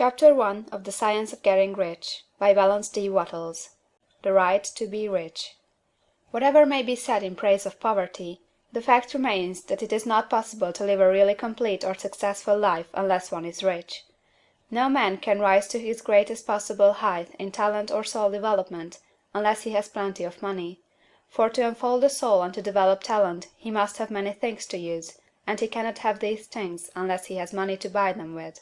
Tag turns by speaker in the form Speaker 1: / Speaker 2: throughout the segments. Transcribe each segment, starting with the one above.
Speaker 1: Chapter I of the Science of Getting Rich, by Valence D. Wattles. The Right to be Rich. Whatever may be said in praise of poverty, the fact remains that it is not possible to live a really complete or successful life unless one is rich. No man can rise to his greatest possible height in talent or soul development unless he has plenty of money, for to unfold the soul and to develop talent he must have many things to use, and he cannot have these things unless he has money to buy them with.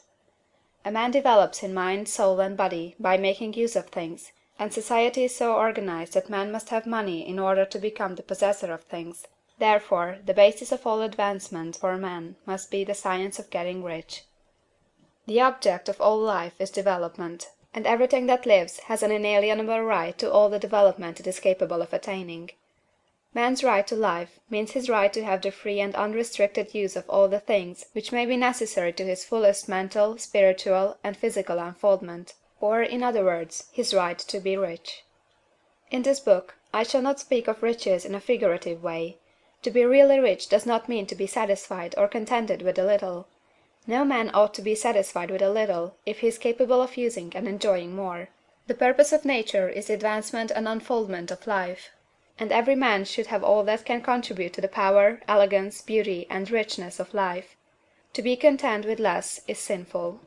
Speaker 1: A man develops in mind, soul, and body by making use of things, and society is so organized that man must have money in order to become the possessor of things. Therefore, the basis of all advancement for man must be the science of getting rich. The object of all life is development, and everything that lives has an inalienable right to all the development it is capable of attaining. Man's right to life means his right to have the free and unrestricted use of all the things which may be necessary to his fullest mental, spiritual, and physical unfoldment, or, in other words, his right to be rich. In this book, I shall not speak of riches in a figurative way. To be really rich does not mean to be satisfied or contented with a little. No man ought to be satisfied with a little if he is capable of using and enjoying more. The purpose of nature is the advancement and unfoldment of life, and every man should have all that can contribute to the power, elegance, beauty, and richness of life. To be content with less is sinful.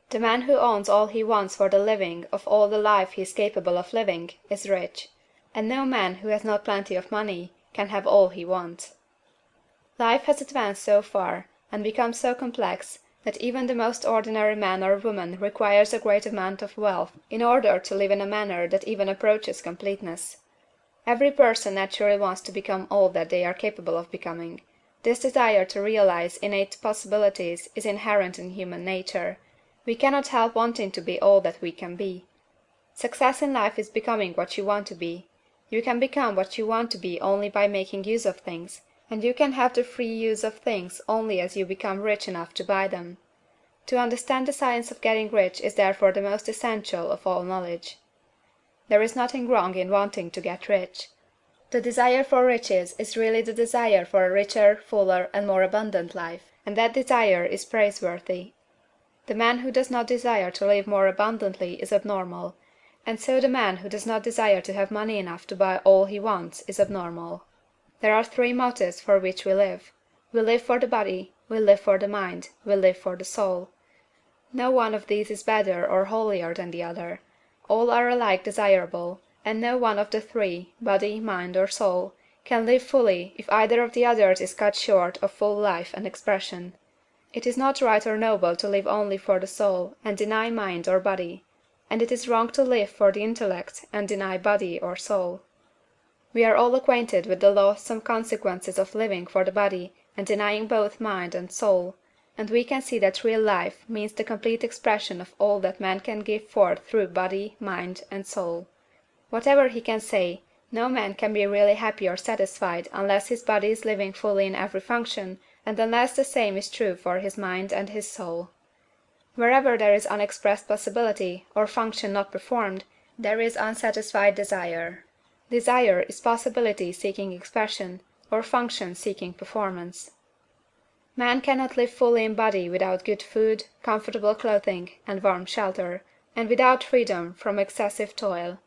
Speaker 1: The man who owns all he wants for the living of all the life he is capable of living is rich, and no man who has not plenty of money can have all he wants. Life has advanced so far, and become so complex, that even the most ordinary man or woman requires a great amount of wealth in order to live in a manner that even approaches completeness. Every person naturally wants to become all that they are capable of becoming. This desire to realize innate possibilities is inherent in human nature. We cannot help wanting to be all that we can be. Success in life is becoming what you want to be. You can become what you want to be only by making use of things, and you can have the free use of things only as you become rich enough to buy them. To understand the science of getting rich is therefore the most essential of all knowledge. There is nothing wrong in wanting to get rich. The desire for riches is really the desire for a richer, fuller, and more abundant life, and that desire is praiseworthy. The man who does not desire to live more abundantly is abnormal, and so the man who does not desire to have money enough to buy all he wants is abnormal. There are three motives for which we live. We live for the body, we live for the mind, we live for the soul. No one of these is better or holier than the other. All are alike desirable, and no one of the three, body, mind, or soul, can live fully if either of the others is cut short of full life and expression. It is not right or noble to live only for the soul and deny mind or body, and it is wrong to live for the intellect and deny body or soul. We are all acquainted with the loathsome consequences of living for the body and denying both mind and soul, and we can see that real life means the complete expression of all that man can give forth through body, mind, and soul. Whatever he can say, no man can be really happy or satisfied unless his body is living fully in every function, and unless the same is true for his mind and his soul. Wherever there is unexpressed possibility, or function not performed, there is unsatisfied desire. Desire is possibility seeking expression, or function seeking performance. Man cannot live fully in body without good food, comfortable clothing, and warm shelter, and without freedom from excessive toil.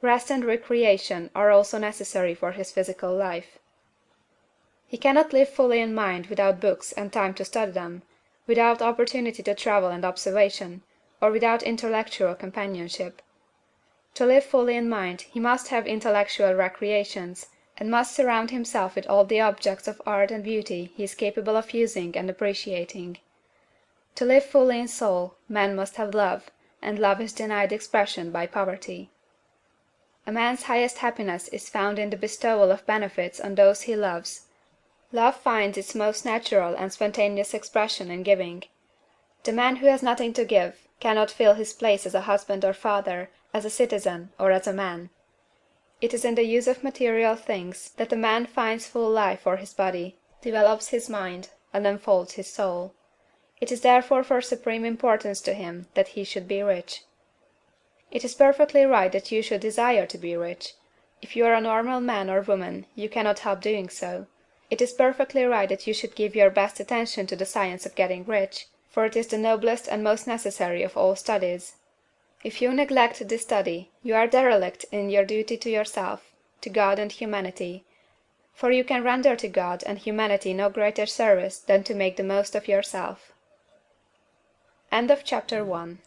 Speaker 1: Rest and recreation are also necessary for his physical life. He cannot live fully in mind without books and time to study them, without opportunity to travel and observation, or without intellectual companionship. To live fully in mind he must have intellectual recreations, and must surround himself with all the objects of art and beauty he is capable of using and appreciating. To live fully in soul, man must have love, and love is denied expression by poverty. A man's highest happiness is found in the bestowal of benefits on those he loves. Love finds its most natural and spontaneous expression in giving. The man who has nothing to give cannot fill his place as a husband or father, as a citizen, or as a man. It is in the use of material things that a man finds full life for his body, develops his mind, and unfolds his soul. It is therefore of supreme importance to him that he should be rich. It is perfectly right that you should desire to be rich. If you are a normal man or woman, you cannot help doing so. It is perfectly right that you should give your best attention to the science of getting rich, for it is the noblest and most necessary of all studies. If you neglect this study, you are derelict in your duty to yourself, to God and humanity; for you can render to God and humanity no greater service than to make the most of yourself. CHAPTER II.